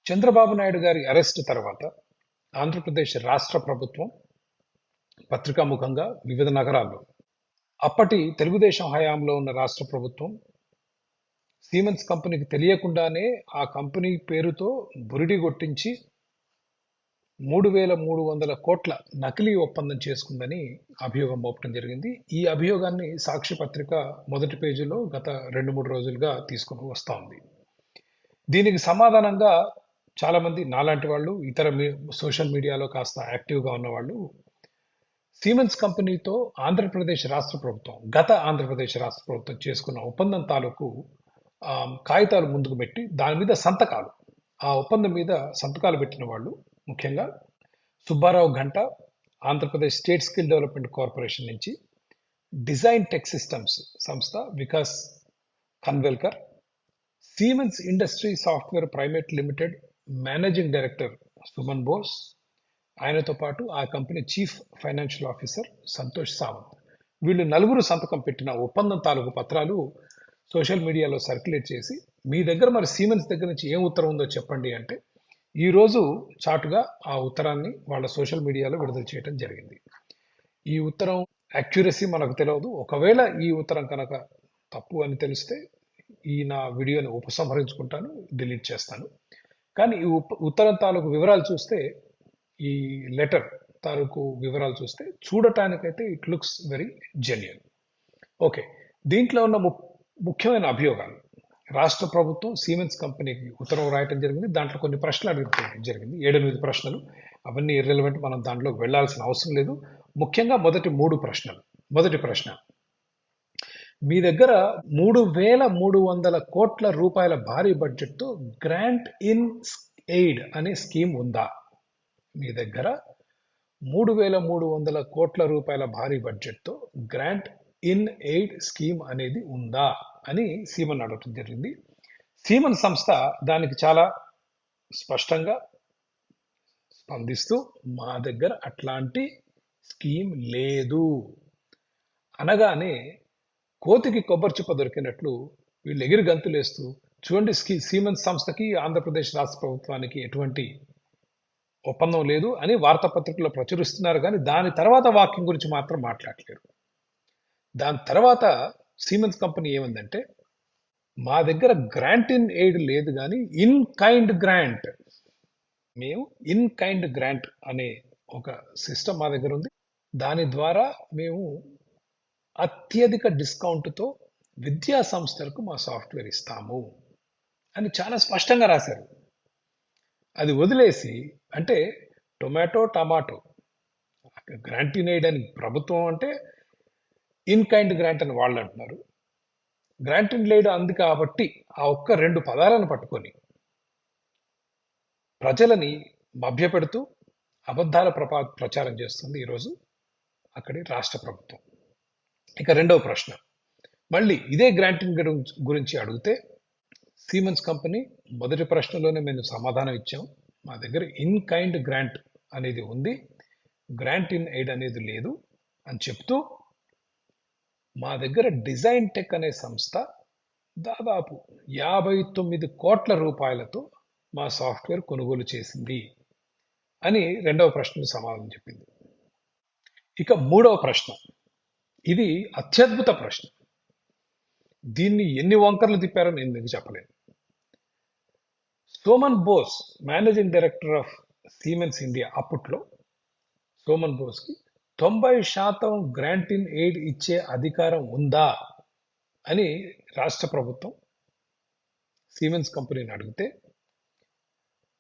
చంద్రబాబు నాయుడు గారి అరెస్ట్ తర్వాత ఆంధ్రప్రదేశ్ రాష్ట్ర ప్రభుత్వం పత్రికాముఖంగా వివిధ నగరాల్లో అప్పటి తెలుగుదేశం హయాంలో ఉన్న రాష్ట్ర ప్రభుత్వం సీమెన్స్ కంపెనీకి తెలియకుండానే ఆ కంపెనీ పేరుతో బురిడి కొట్టించి 3,300 కోట్ల నకిలీ ఒప్పందం చేసుకుందని అభియోగం మోపడం జరిగింది. ఈ అభియోగాన్ని సాక్షి పత్రిక మొదటి పేజీలో గత 2-3 రోజులుగా తీసుకుని వస్తూ ఉంది. దీనికి సమాధానంగా చాలామంది నాలాంటి వాళ్ళు ఇతర సోషల్ మీడియాలో కాస్త యాక్టివ్గా ఉన్నవాళ్ళు సీమెన్స్ కంపెనీతో గత ఆంధ్రప్రదేశ్ రాష్ట్ర ప్రభుత్వం చేసుకున్న ఒప్పందం తాలూకు కాగితాలు ముందుకు పెట్టి దాని మీద సంతకాలు, ఆ ఒప్పందం మీద సంతకాలు పెట్టిన వాళ్ళు ముఖ్యంగా Subbarao Ghanta, Andhra Pradesh state skill development corporation నుంచి, డిజైన్ టెక్ సిస్టమ్స్ సంస్థ Vikas Kanvelkar, Siemens industry software private limited managing director Suman Bose, ఆయనతో పాటు ఆ company chief financial officer Santosh Sawant, వీళ్ళు నలుగురు సంతకం పెట్టిన ఒప్పందం తాలూకు పత్రాలు సోషల్ మీడియాలో సర్క్యులేట్ చేసి, మీ దగ్గర మరి సీమెన్స్ దగ్గర నుంచి ఏం ఉత్తరం ఉందో చెప్పండి అంటే ఈరోజు చాటుగా ఆ ఉత్తరాన్ని వాళ్ళ సోషల్ మీడియాలో విడుదల చేయడం జరిగింది. ఈ ఉత్తరం యాక్యురసీ మనకు తెలియదు. ఒకవేళ ఈ ఉత్తరం కనుక తప్పు అని తెలిస్తే ఈ నా వీడియోని ఉపసంహరించుకుంటాను, డిలీట్ చేస్తాను. కానీ ఈ ఉత్తరం తాలూకు వివరాలు చూస్తే, ఈ లెటర్ తాలూకు వివరాలు చూస్తే చూడటానికైతే it looks very genuine. Okay, దీంట్లో ఉన్న ముఖ్యమైన అభియోగాలు, రాష్ట్ర ప్రభుత్వం సీమెన్స్ కంపెనీకి ఉత్తరం రాయటం జరిగింది. దాంట్లో కొన్ని ప్రశ్నలు అడగడం జరిగింది, 7-8 ప్రశ్నలు. అవన్నీ ఇర్రెలవెంట్, మనం దాంట్లోకి వెళ్లాల్సిన అవసరం లేదు. ముఖ్యంగా మొదటి 3 ప్రశ్నలు. మొదటి ప్రశ్న, మీ దగ్గర 3,300 కోట్ల రూపాయల భారీ బడ్జెట్తో గ్రాంట్ ఇన్ ఎయిడ్ అనే స్కీమ్ ఉందా? మీ దగ్గర 3,300 కోట్ల రూపాయల భారీ బడ్జెట్తో గ్రాంట్ ఇన్ ఎయిడ్ స్కీమ్ అనేది ఉందా అని సీమన్ అడగటం జరిగింది. సీమన్ సంస్థ దానికి చాలా స్పష్టంగా స్పందిస్తూ, మా దగ్గర అట్లాంటి స్కీమ్ లేదు అనగానే కోతికి కొబ్బరి చిప్ప దొరికినట్లు వీళ్ళు ఎగిరి గంతులేస్తూ, చూడండి సీమెన్స్ సంస్థకి ఆంధ్రప్రదేశ్ రాష్ట్ర ప్రభుత్వానికి ఎటువంటి ఒప్పందం లేదు అని వార్తాపత్రికల్లో ప్రచురిస్తున్నారు. కానీ దాని తర్వాత వాక్యం గురించి మాత్రం మాట్లాడలేరు. దాని తర్వాత సీమెన్స్ కంపెనీ ఏమందంటే, మా దగ్గర గ్రాంట్ ఇన్ ఎయిడ్ లేదు, కానీ ఇన్ కైండ్ గ్రాంట్, మేము ఇన్ కైండ్ గ్రాంట్ అనే ఒక సిస్టమ్ మా దగ్గర ఉంది. దాని ద్వారా మేము అత్యధిక డిస్కౌంట్తో విద్యా సంస్థలకు మా సాఫ్ట్వేర్ ఇస్తాము అని చాలా స్పష్టంగా రాశారు. అది వదిలేసి, అంటే టమాటో గ్రాంట్ ఇన్ ఎయిడ్ అని ప్రభుత్వం అంటే, ఇన్ కైండ్ గ్రాంట్ అని వాళ్ళు అంటున్నారు. గ్రాంట్ ఇన్ ఎయిడ్ అంది కాబట్టి ఆ ఒక్క 2 పదాలను పట్టుకొని ప్రజలని మభ్యపెడుతూ అబద్ధాల ప్రచారం చేస్తుంది ఈరోజు అక్కడి రాష్ట్ర ప్రభుత్వం. ఇక రెండవ ప్రశ్న, మళ్ళీ ఇదే గ్రాంటింగ్ గురించి అడిగితే సీమెన్స్ కంపెనీ మొదటి ప్రశ్నలోనే మేము సమాధానం ఇచ్చాం, మా దగ్గర ఇన్ కైండ్ గ్రాంట్ అనేది ఉంది, గ్రాంట్ ఇన్ ఎయిడ్ అనేది లేదు అని చెప్తూ, మా దగ్గర డిజైన్ టెక్ అనే సంస్థ దాదాపు 59 కోట్ల రూపాయలతో మా సాఫ్ట్వేర్ కొనుగోలు చేసింది అని రెండవ ప్రశ్నకు సమాధానం చెప్పింది. ఇక మూడవ ప్రశ్న, ఇది అత్యద్భుత ప్రశ్న. దీన్ని ఎన్ని వంకర్లు తిప్పారో నేను మీకు చెప్పలేను. Soman Bose, managing director of Siemens India, అప్పట్లో సోమన్ బోస్కి 90% గ్రాంట్ ఇన్ ఎయిడ్ ఇచ్చే అధికారం ఉందా అని రాష్ట్ర ప్రభుత్వం సీమెన్స్ కంపెనీని అడిగితే,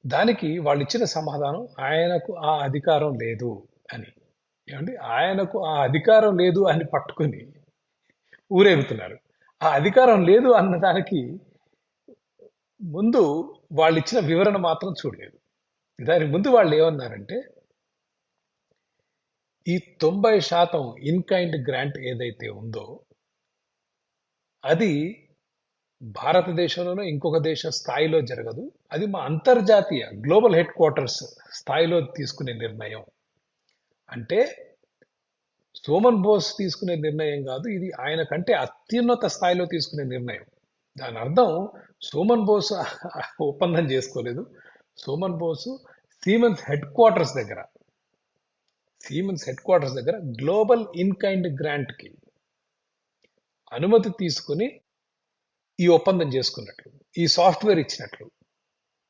దానికి వాళ్ళు ఇచ్చిన సమాధానం ఆయనకు ఆ అధికారం లేదు అని. ఏమండి, ఆయనకు ఆ అధికారం లేదు అని పట్టుకుని ఊరేగుతున్నారు. ఆ అధికారం లేదు అన్న దానికి ముందు వాళ్ళు ఇచ్చిన వివరణ మాత్రం చూడలేదు. దానికి ముందు వాళ్ళు ఏమన్నారంటే, ఈ 90% ఇన్ కైండ్ గ్రాంట్ ఏదైతే ఉందో అది భారతదేశంలోనో ఇంకొక దేశ స్థాయిలో జరగదు, అది మా అంతర్జాతీయ గ్లోబల్ హెడ్ క్వార్టర్స్ స్థాయిలో తీసుకునే నిర్ణయం. అంటే సోమన్ బోస్ తీసుకునే నిర్ణయం కాదు, ఇది ఆయన కంటే అత్యున్నత స్థాయిలో తీసుకునే నిర్ణయం. దాని అర్థం సోమన్ బోస్ ఒప్పందం చేసుకోలేదు, సోమన్ బోసు సీమెన్స్ హెడ్ క్వార్టర్స్ దగ్గర గ్లోబల్ ఇన్ కైండ్ గ్రాంట్కి అనుమతి తీసుకుని ఈ ఒప్పందం చేసుకున్నట్లు, ఈ సాఫ్ట్వేర్ ఇచ్చినట్లు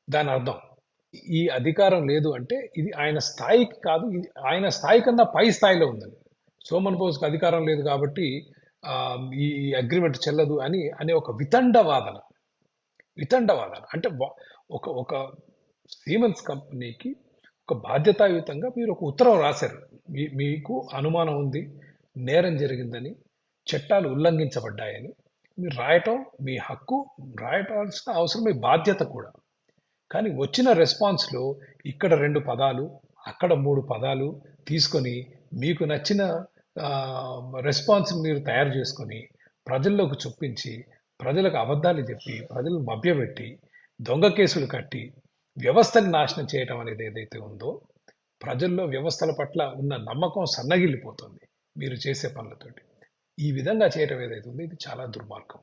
దాని అర్థం. ఈ అధికారం లేదు అంటే ఇది ఆయన స్థాయికి కాదు, ఇది ఆయన స్థాయి కన్నా పై స్థాయిలో ఉందని. సోమన్ బోస్కి అధికారం లేదు కాబట్టి ఆ, ఈ అగ్రిమెంట్ చెల్లదు అనే ఒక వితండవాదన అంటే ఒక ఒక సీమెన్స్ కంపెనీకి ఒక బాధ్యతాయుతంగా మీరు ఒక ఉత్తరం రాశారు. మీకు అనుమానం ఉంది, నేరం జరిగిందని, చట్టాలు ఉల్లంఘించబడ్డాయని మీరు రాయటం మీ హక్కు, రాయటాల్సిన అవసరం మీ బాధ్యత కూడా. కానీ వచ్చిన రెస్పాన్స్లో ఇక్కడ 2 పదాలు, అక్కడ 3 పదాలు తీసుకొని మీకు నచ్చిన రెస్పాన్స్ మీరు తయారు చేసుకొని ప్రజల్లోకి చొప్పించి, ప్రజలకు అబద్ధాలు చెప్పి, ప్రజలను మభ్యపెట్టి, దొంగ కేసులు కట్టి వ్యవస్థని నాశనం చేయటం అనేది ఏదైతే ఉందో, ప్రజల్లో వ్యవస్థల పట్ల ఉన్న నమ్మకం సన్నగిల్లిపోతుంది మీరు చేసే పనులతోటి. ఈ విధంగా చేయటం ఏదైతే ఉందో ఇది చాలా దుర్మార్గం.